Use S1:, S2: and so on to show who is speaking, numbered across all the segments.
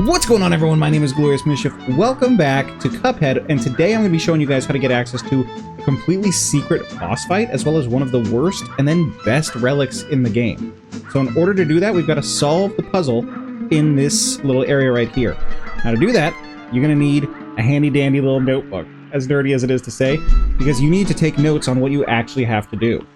S1: What's going on, everyone? My name is Glorious Mischief. Welcome back to Cuphead, and today I'm going to be showing you guys how to get access to a completely secret boss fight, as well as one of the worst and then best relics in the game. So in order to do that, we've got to solve the puzzle in this little area right here. Now to do that, you're going to need a handy-dandy little notebook, as nerdy as it is to say, because you need to take notes on what you actually have to do.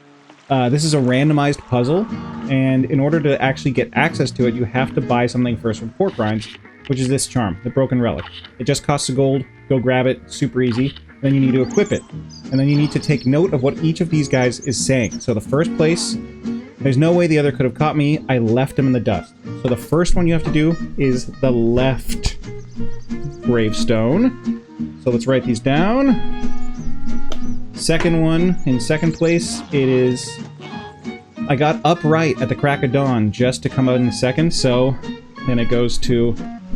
S1: This is a randomized puzzle, and in order to actually get access to it, you have to buy something first from Pork Rinds, which is this charm, the Broken Relic. It just costs a gold. Go grab it. Super easy. Then you need to equip it. And then you need to take note of what each of these guys is saying. So the first place, there's no way the other could have caught me. I left him in the dust. So the first one you have to do is the left gravestone. So let's write these down. Second one, in second place, it is... I got upright at the crack of dawn just to come out in second, so then it goes to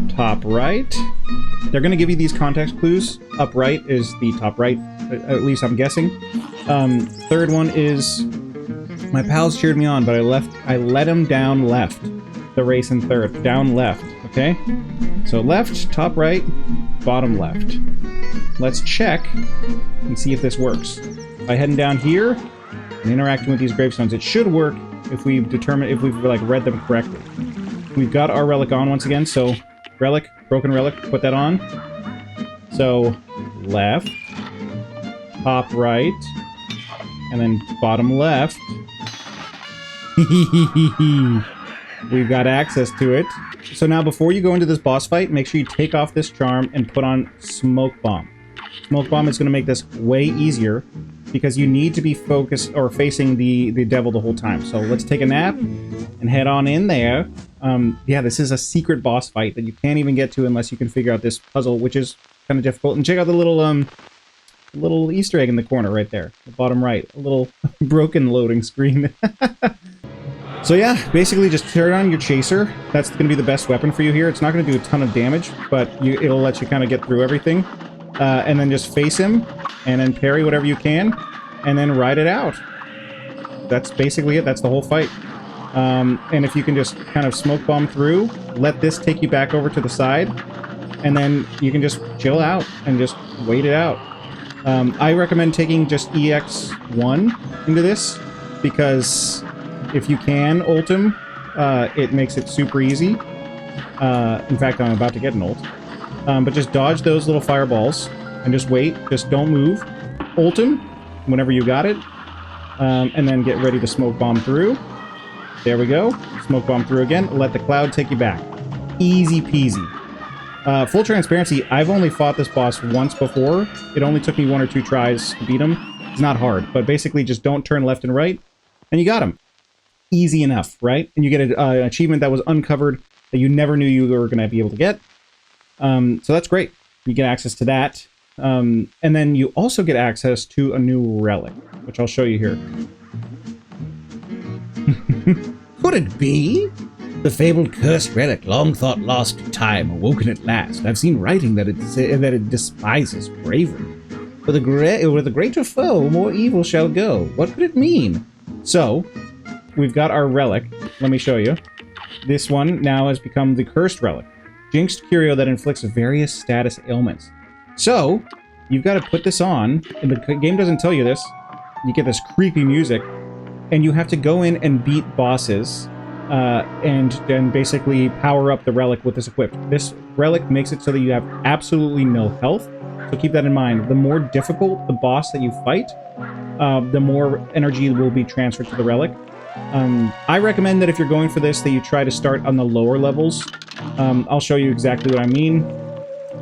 S1: top right. They're going to give you these context clues. Upright is the top right, at least I'm guessing. Third one is my pals cheered me on, but I let him down left. The race in third. Down left, okay? So left, top right, bottom left. Let's check and see if this works. By heading down here and interacting with these gravestones, it should work if we've like read them correctly. We've got our relic on once again, so relic, broken relic, put that on. So left, top right, and then bottom left. We've got access to it. So now before you go into this boss fight, make sure you take off this charm and put on Smoke Bomb. Smoke Bomb is going to make this way easier because you need to be focused or facing the devil the whole time. So let's take a nap and head on in there. Yeah, this is a secret boss fight that you can't even get to unless you can figure out this puzzle, which is kind of difficult. And check out the little Easter egg in the corner right there, the bottom right, a little broken loading screen. So yeah, basically just turn on your chaser. That's going to be the best weapon for you here. It's not going to do a ton of damage, but it'll let you kind of get through everything. And then just face him, and then parry whatever you can, and then ride it out. That's basically it. That's the whole fight. And if you can just kind of smoke bomb through, let this take you back over to the side, and then you can just chill out and just wait it out. I recommend taking just EX1 into this, because if you can ult him, it makes it super easy. In fact, I'm about to get an ult. But just dodge those little fireballs and just wait. Just don't move. Ult him whenever you got it. And then get ready to smoke bomb through. There we go. Smoke bomb through again. Let the cloud take you back. Easy peasy. Full transparency, I've only fought this boss once before. It only took me 1 or 2 tries to beat him. It's not hard, but basically just don't turn left and right, and you got him. Easy enough, right? And you get an achievement that was uncovered that you never knew you were going to be able to get. So that's great. You get access to that. And then you also get access to a new relic, which I'll show you here.
S2: Could it be? The fabled cursed relic, long thought lost to time, awoken at last. I've seen writing that it despises bravery. With a greater foe, more evil shall go. What could it mean?
S1: So, we've got our relic. Let me show you. This one now has become the cursed relic. Jinxed curio that inflicts various status ailments. So, you've got to put this on, and the game doesn't tell you this. You get this creepy music, and you have to go in and beat bosses, and then basically power up the relic with this equipped. This relic makes it so that you have absolutely no health, so keep that in mind. The more difficult the boss that you fight, the more energy will be transferred to the relic. I recommend that if you're going for this, that you try to start on the lower levels. I'll show you exactly what I mean,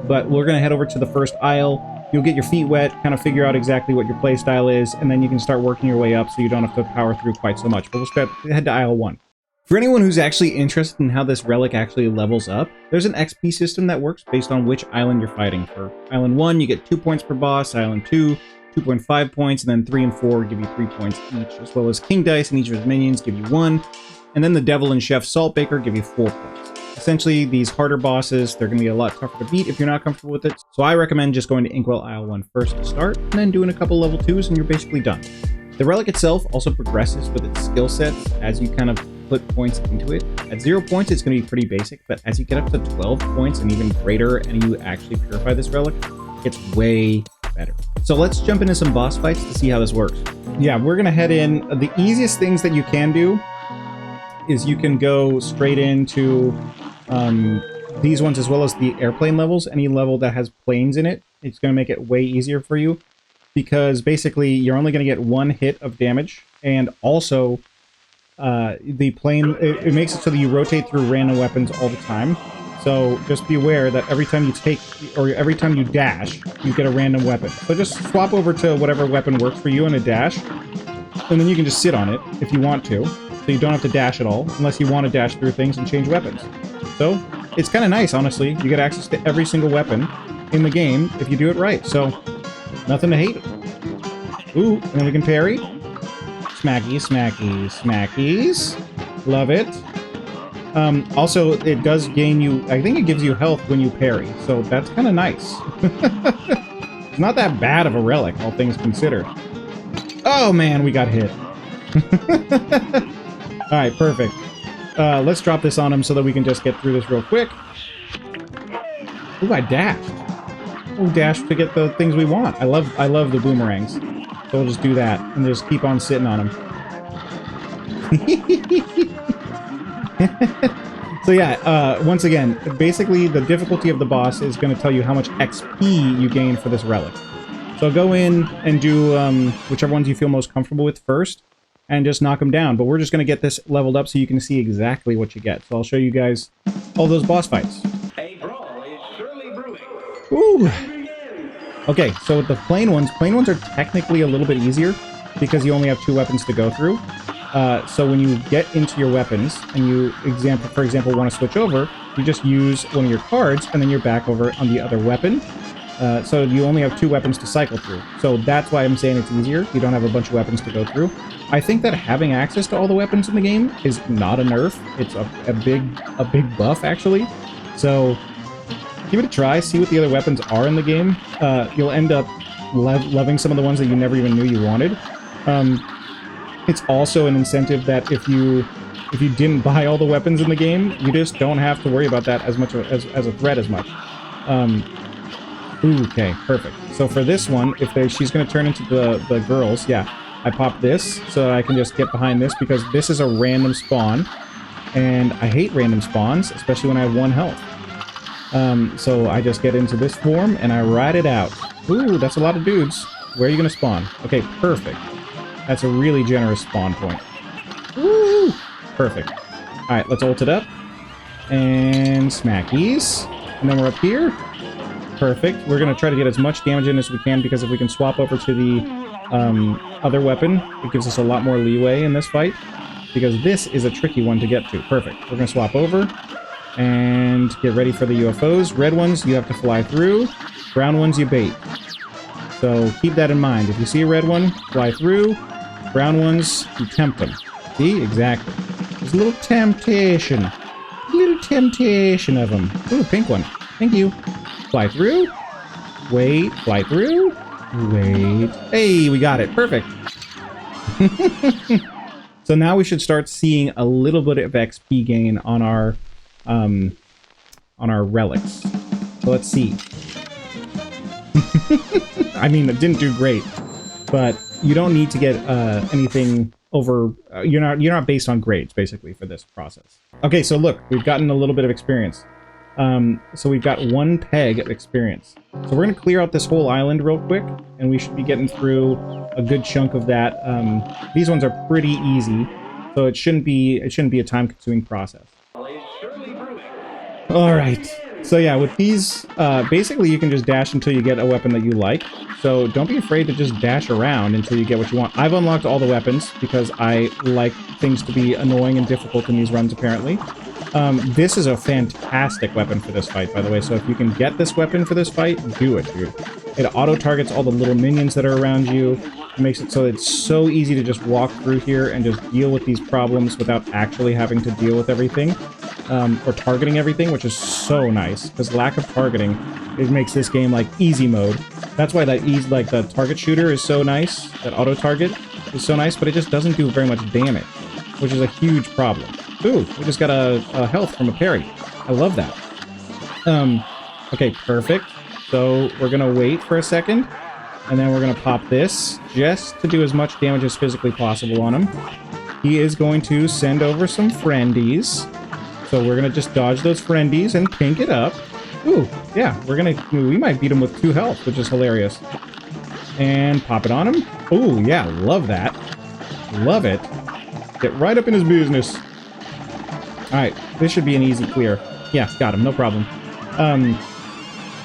S1: but we're going to head over to the first aisle. You'll get your feet wet, kind of figure out exactly what your playstyle is, and then you can start working your way up so you don't have to power through quite so much. But we'll head to aisle 1. For anyone who's actually interested in how this relic actually levels up, there's an XP system that works based on which island you're fighting. For Island 1, you get 2 points per boss, Island 2, 2.5 points, and then 3 and 4 give you 3 points each, as well as King Dice and each of his minions give you 1, and then the Devil and Chef Saltbaker give you 4 points. Essentially, these harder bosses, they're going to be a lot tougher to beat if you're not comfortable with it, so I recommend just going to Inkwell Isle 1 first to start, and then doing a couple level 2s, and you're basically done. The relic itself also progresses with its skill sets as you kind of put points into it. At 0 points, it's going to be pretty basic, but as you get up to 12 points and even greater, and you actually purify this relic, it's way better. So let's jump into some boss fights to see how this works. Yeah, we're going to head in. The easiest things that you can do is you can go straight into these ones, as well as the airplane levels. Any level that has planes in it, it's going to make it way easier for you, because basically you're only going to get 1 hit of damage, and also the plane, it makes it so that you rotate through random weapons all the time. So just be aware that every time you take, or every time you dash, you get a random weapon. So just swap over to whatever weapon works for you in a dash, and then you can just sit on it if you want to. So you don't have to dash at all, unless you want to dash through things and change weapons. So it's kind of nice, honestly. You get access to every single weapon in the game if you do it right. So nothing to hate. Ooh, and then we can parry. Smackies, smackies, smackies. Love it. Also, it does gain you, I think it gives you health when you parry, so that's kind of nice. It's not that bad of a relic, all things considered. Oh man, we got hit. Alright, perfect. Let's drop this on him so that we can just get through this real quick. Ooh, I dashed. We'll dash to get the things we want. I love the boomerangs. So we'll just do that and just keep on sitting on them. So yeah, once again, basically the difficulty of the boss is going to tell you how much XP you gain for this relic. So go in and do whichever ones you feel most comfortable with first, and just knock them down. But we're just going to get this leveled up so you can see exactly what you get. So I'll show you guys all those boss fights.
S3: A brawl is surely brewing.
S1: Ooh. Okay, so with the plain ones are technically a little bit easier because you only have 2 weapons to go through. So when you get into your weapons and you, for example, want to switch over, you just use one of your cards and then you're back over on the other weapon. So you only have 2 weapons to cycle through. So that's why I'm saying it's easier. You don't have a bunch of weapons to go through. I think that having access to all the weapons in the game is not a nerf. It's a big buff, actually. So give it a try. See what the other weapons are in the game. You'll end up loving some of the ones that you never even knew you wanted. It's also an incentive that if you didn't buy all the weapons in the game, you just don't have to worry about that as much as a threat as much. Okay, perfect. So for this one, if she's going to turn into the girls, yeah, I pop this so I can just get behind this because this is a random spawn, and I hate random spawns, especially when I have 1 health. So I just get into this form and I ride it out. Ooh, that's a lot of dudes. Where are you going to spawn? Okay, perfect. That's a really generous spawn point. Woo! Perfect. Alright, let's ult it up. And smackies. And then we're up here. Perfect. We're going to try to get as much damage in as we can, because if we can swap over to the other weapon, it gives us a lot more leeway in this fight. Because this is a tricky one to get to. Perfect. We're going to swap over. And get ready for the UFOs. Red ones, you have to fly through. Brown ones, you bait. So keep that in mind. If you see a red one, fly through. Brown ones, you tempt them. See? Exactly. There's a little temptation. A little temptation of them. Ooh, pink one. Thank you. Fly through. Wait. Fly through. Wait. Hey, we got it. Perfect. So now we should start seeing a little bit of XP gain on our relics. So let's see. I mean, it didn't do great, but you don't need to get anything over. You're not based on grades, basically, for this process. Okay, so look, we've gotten a little bit of experience. So we've got 1 peg of experience. So we're gonna clear out this whole island real quick, and we should be getting through a good chunk of that. These ones are pretty easy, so it shouldn't be a time-consuming process. All right. So yeah, with these, basically you can just dash until you get a weapon that you like. So don't be afraid to just dash around until you get what you want. I've unlocked all the weapons because I like things to be annoying and difficult in these runs, apparently. This is a fantastic weapon for this fight, by the way. So if you can get this weapon for this fight, do it, dude. It auto-targets all the little minions that are around you. It makes it so it's so easy to just walk through here and just deal with these problems without actually having to deal with everything. Or targeting everything, which is so nice, because lack of targeting, it makes this game like easy mode. That's why that the target shooter is so nice, that auto target is so nice, but it just doesn't do very much damage, which is a huge problem. Ooh, we just got a health from a parry. I love that. Okay, perfect. So we're gonna wait for a second, and then we're gonna pop this just to do as much damage as physically possible on him. He is going to send over some friendies. So we're gonna just dodge those friendies and pink it up. Ooh, yeah, we might beat him with 2 health, which is hilarious. And pop it on him. Ooh, yeah, love that. Love it. Get right up in his business. Alright, this should be an easy clear. Yeah, got him, no problem.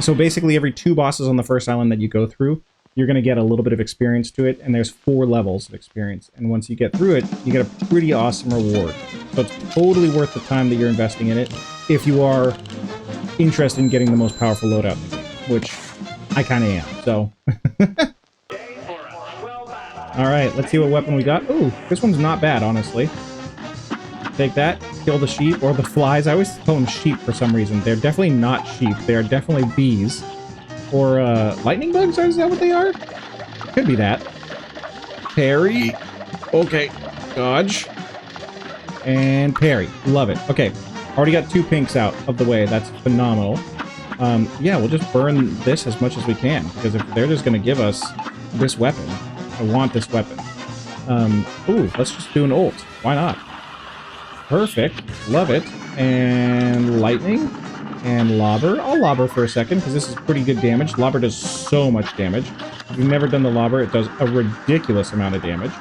S1: So basically every 2 bosses on the first island that you go through, you're going to get a little bit of experience to it, and there's 4 levels of experience. And once you get through it, you get a pretty awesome reward. So it's totally worth the time that you're investing in it if you are interested in getting the most powerful loadout in the game, which I kind of am, so... Alright, let's see what weapon we got. Ooh, this one's not bad, honestly. Take that, kill the sheep, or the flies. I always call them sheep for some reason. They're definitely not sheep. They are definitely bees. Or, lightning bugs? Is that what they are? Could be that. Parry. Okay. Dodge. And parry. Love it. Okay. Already got 2 pinks out of the way. That's phenomenal. Yeah, we'll just burn this as much as we can. Because if they're just going to give us this weapon, I want this weapon. Ooh, let's just do an ult. Why not? Perfect. Love it. And lightning. And lobber. I'll lobber for a second, because this is pretty good damage. Lobber does so much damage. If you've never done the lobber, it does a ridiculous amount of damage.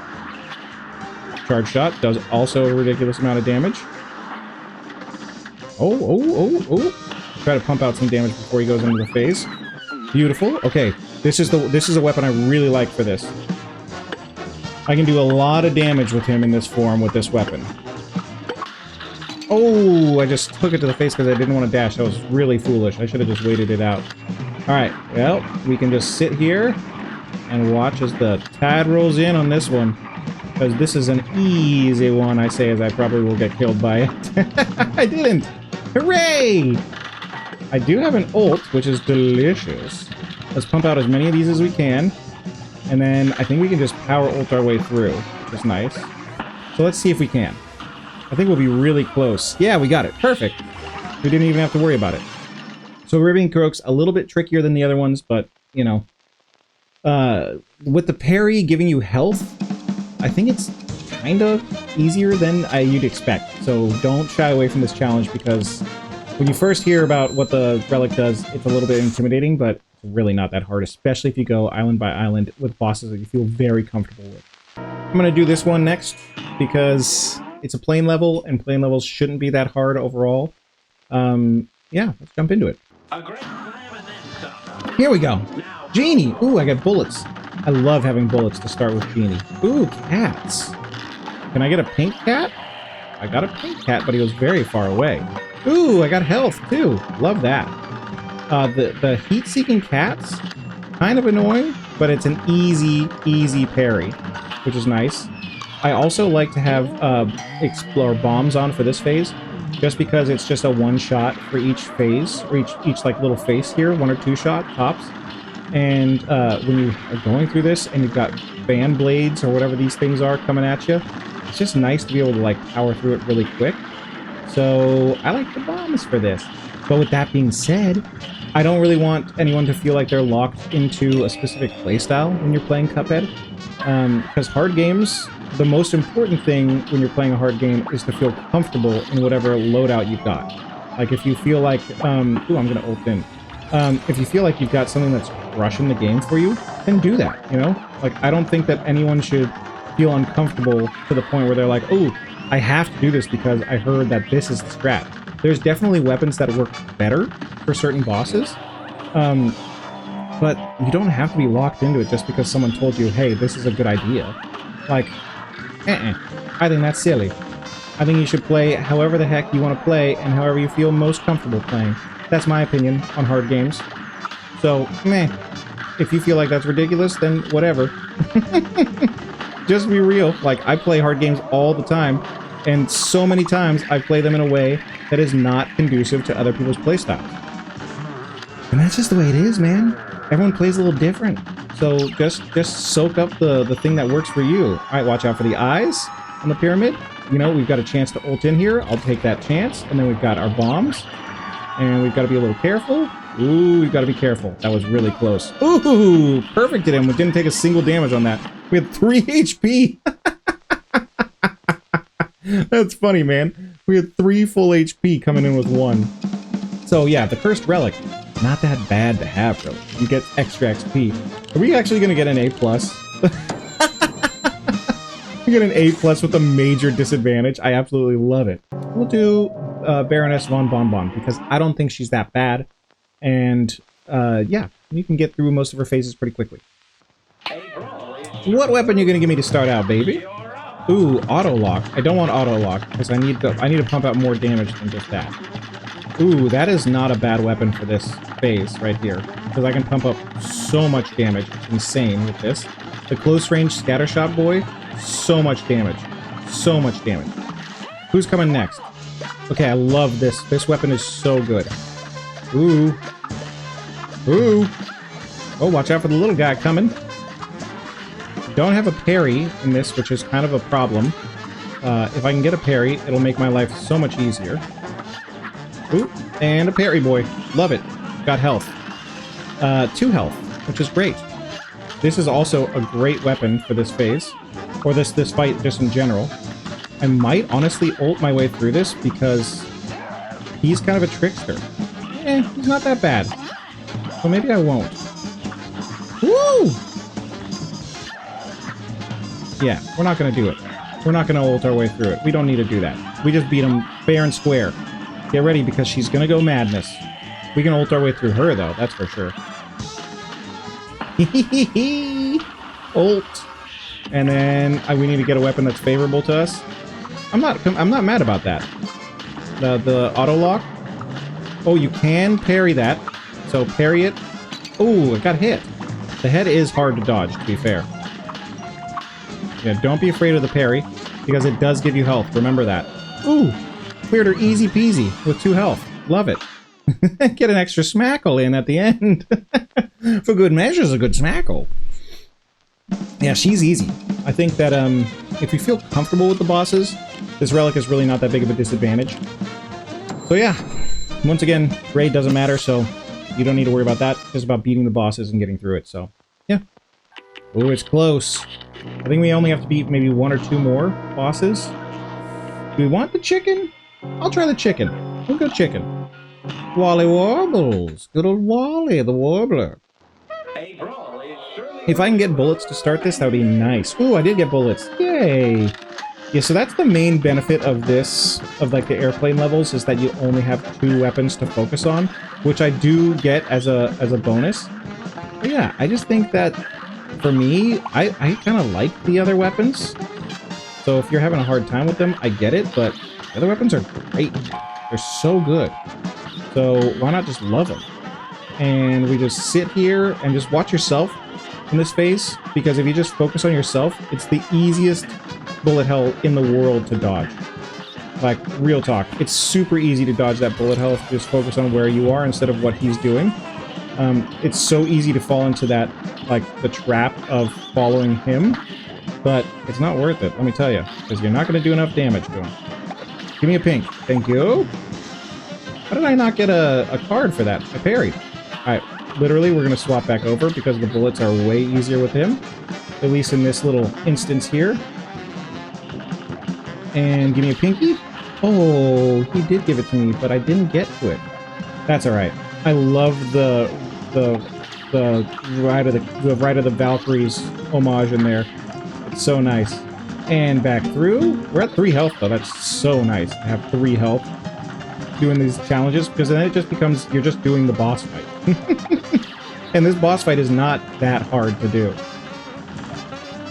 S1: Charge shot does also a ridiculous amount of damage. Oh. Try to pump out some damage before he goes into the phase. Beautiful. Okay, this is a weapon I really like for this. I can do a lot of damage with him in this form with this weapon. Oh, I just took it to the face because I didn't want to dash. That was really foolish. I should have just waited it out. Alright, well, we can just sit here and watch as the tide rolls in on this one. Because this is an easy one, I say, as I probably will get killed by it. I didn't! Hooray! I do have an ult, which is delicious. Let's pump out as many of these as we can. And then I think we can just power ult our way through, which is nice. So let's see if we can. I think we'll be really close. Yeah, we got it. Perfect. We didn't even have to worry about it. So Ribby and Croaks, a little bit trickier than the other ones, but, you know. With the parry giving you health, I think it's kind of easier than you'd expect. So don't shy away from this challenge, because when you first hear about what the relic does, it's a little bit intimidating, but it's really not that hard, especially if you go island by island with bosses that you feel very comfortable with. I'm going to do this one next, because it's a plain level, and plain levels shouldn't be that hard overall. Yeah, let's jump into it. Here we go. Genie! Ooh, I got bullets. I love having bullets to start with Genie. Ooh, cats. Can I get a pink cat? I got a pink cat, but he was very far away. Ooh, I got health, too. Love that. The heat-seeking cats, kind of annoying, but it's an easy parry, which is nice. I also like to have explore bombs on for this phase, just because it's just a one-shot for each phase, or each like little face here, 1 or 2 shot tops. And when you are going through this and you've got fan blades or whatever these things are coming at you, it's just nice to be able to like power through it really quick. So I like the bombs for this. But with that being said, I don't really want anyone to feel like they're locked into a specific playstyle when you're playing Cuphead. Because hard games, the most important thing when you're playing a hard game is to feel comfortable in whatever loadout you've got. Like if you feel like, ooh, I'm gonna ult in. If you feel like you've got something that's rushing the game for you, then do that, you know? Like, I don't think that anyone should feel uncomfortable to the point where they're like, oh, I have to do this because I heard that this is the strat. There's definitely weapons that work better for certain bosses, but you don't have to be locked into it just because someone told you, hey, this is a good idea. Like, I think that's silly. I think you should play however the heck you want to play and however you feel most comfortable playing. That's my opinion on hard games. So, meh. If you feel like that's ridiculous, then whatever. Just be real. Like, I play hard games all the time, and so many times I play them in a way that is not conducive to other people's playstyles. And that's just the way it is, man. Everyone plays a little different. So just soak up the thing that works for you. All right, watch out for the eyes on the pyramid. You know, we've got a chance to ult in here. I'll take that chance. And then we've got our bombs. And we've got to be a little careful. Ooh, we've got to be careful. That was really close. Ooh, perfect at him. We didn't take a single damage on that. We had 3 HP. That's funny, man. We had 3 full HP coming in with 1. So yeah, the cursed relic. Not that bad to have, really. You get extra XP. Are we actually going to get an A+? We get an A+ with a major disadvantage. I absolutely love it. We'll do Baroness Von Bon Bon, because I don't think she's that bad. And, yeah, you can get through most of her phases pretty quickly. What weapon are you going to give me to start out, baby? Ooh, auto lock. I don't want auto lock, because I need to pump out more damage than just that. Ooh, that is not a bad weapon for this phase right here, because I can pump up so much damage. It's insane with this. The close range scattershot boy, so much damage. So much damage. Who's coming next? Okay, I love this. This weapon is so good. Ooh. Ooh. Oh, watch out for the little guy coming. Don't have a parry in this, which is kind of a problem. If I can get a parry, it'll make my life so much easier. Ooh, and a parry boy. Love it. Got health. 2 health, which is great. This is also a great weapon for this phase. Or this fight just in general. I might honestly ult my way through this because he's kind of a trickster. He's not that bad. So maybe I won't. Woo! Yeah, we're not going to do it. We're not going to ult our way through it. We don't need to do that. We just beat him fair and square. Get ready, because she's going to go madness. We can ult our way through her, though. That's for sure. Ult. And then we need to get a weapon that's favorable to us. I'm not mad about that. The auto lock. Oh, you can parry that. So parry it. Oh, it got hit. The head is hard to dodge, to be fair. Yeah, don't be afraid of the parry, because it does give you health. Remember that. Ooh, cleared her easy peasy with 2 health. Love it. Get an extra smackle in at the end. For good measures, a good smackle. Yeah, she's easy. I think that if you feel comfortable with the bosses, this relic is really not that big of a disadvantage. So yeah, once again, grade doesn't matter, so you don't need to worry about that. It's just about beating the bosses and getting through it, so yeah. Oh, it's close. I think we only have to beat maybe 1 or 2 more bosses. Do we want the chicken? I'll try the chicken. We'll go chicken. Wally Warbles. Good old Wally, the Warbler. If I can get bullets to start this, that would be nice. Ooh, I did get bullets. Yay! Yeah, so that's the main benefit of this, of like the airplane levels, is that you only have 2 weapons to focus on, which I do get as a bonus. But yeah, I just think that for me, I kind of like the other weapons. So if you're having a hard time with them, I get it, but the other weapons are great. They're so good. So why not just love them? And we just sit here and just watch yourself in this phase, because if you just focus on yourself, it's the easiest bullet hell in the world to dodge. Like, real talk. It's super easy to dodge that bullet hell if you just focus on where you are instead of what he's doing. It's so easy to fall into that, like, the trap of following him, but it's not worth it, let me tell you, because you're not going to do enough damage to him. Give me a pink. Thank you. How did I not get a card for that? I parried. Alright, literally, we're going to swap back over because the bullets are way easier with him, at least in this little instance here. And give me a pinky. Oh, he did give it to me, but I didn't get to it. That's alright. I love the Ride of the Valkyries homage in there. It's so nice. And back through. We're at 3 health though. That's so nice to have 3 health doing these challenges, because then it just becomes you're just doing the boss fight. And this boss fight is not that hard to do.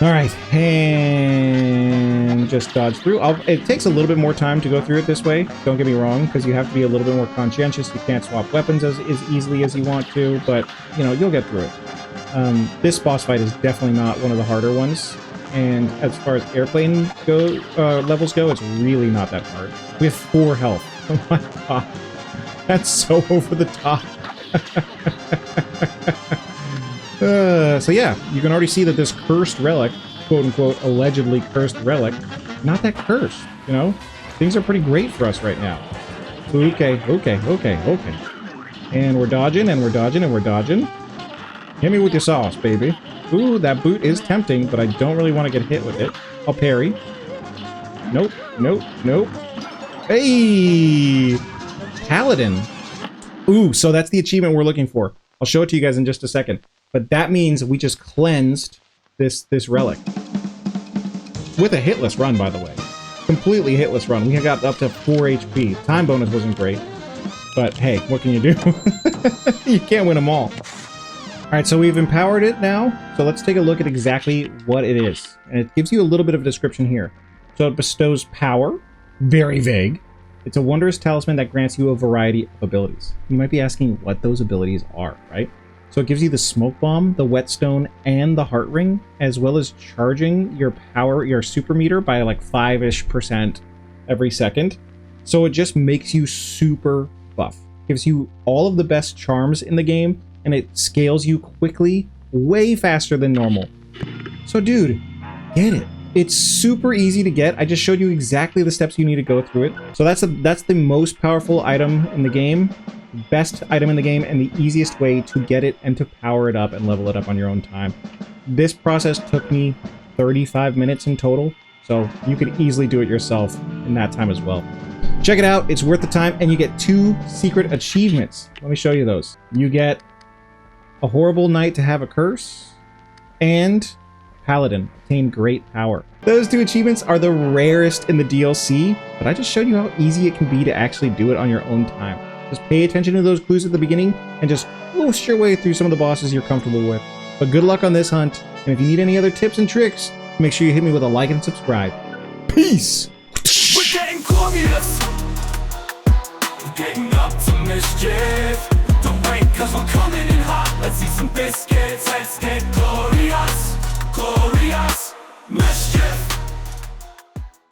S1: Alright, and just dodge through. It takes a little bit more time to go through it this way, don't get me wrong, because you have to be a little bit more conscientious. You can't swap weapons as easily as you want to, but, you know, you'll get through it. This boss fight is definitely not one of the harder ones, and as far as airplane levels go, it's really not that hard. We have 4 health. Oh my god. That's so over the top. So yeah, you can already see that this cursed relic, quote unquote, allegedly cursed relic, not that cursed, you know? Things are pretty great for us right now. Okay. And we're dodging, and we're dodging, and we're dodging. Hit me with your sauce, baby. Ooh, that boot is tempting, but I don't really want to get hit with it. I'll parry. Nope. Hey! Paladin. Ooh, so that's the achievement we're looking for. I'll show it to you guys in just a second. But that means we just cleansed this relic. With a hitless run, by the way. Completely hitless run. We got up to 4 HP. Time bonus wasn't great. But hey, what can you do? You can't win them all. Alright, so we've empowered it now. So let's take a look at exactly what it is. And it gives you a little bit of a description here. So it bestows power. Very vague. It's a wondrous talisman that grants you a variety of abilities. You might be asking what those abilities are, right? So it gives you the smoke bomb, the whetstone, and the heart ring, as well as charging your power, your super meter by like 5-ish% every second. So it just makes you super buff. Gives you all of the best charms in the game, and it scales you quickly, way faster than normal. So dude, get it. It's super easy to get. I just showed you exactly the steps you need to go through it. So that's the most powerful item in the game, best item in the game, and the easiest way to get it and to power it up and level it up on your own time. This process took me 35 minutes in total, so you could easily do it yourself in that time as well. Check it out. It's worth the time, and you get 2 secret achievements. Let me show you those. You get a horrible night to have a curse, and Paladin, obtain great power. Those 2 achievements are the rarest in the DLC, but I just showed you how easy it can be to actually do it on your own time. Just pay attention to those clues at the beginning and just whoosh your way through some of the bosses you're comfortable with. But good luck on this hunt, and if you need any other tips and tricks, make sure you hit me with a like and subscribe. Peace!
S4: We're getting glorious. We're getting up to mischief. Don't wait, cause we're coming in hot. Let's see some biscuits.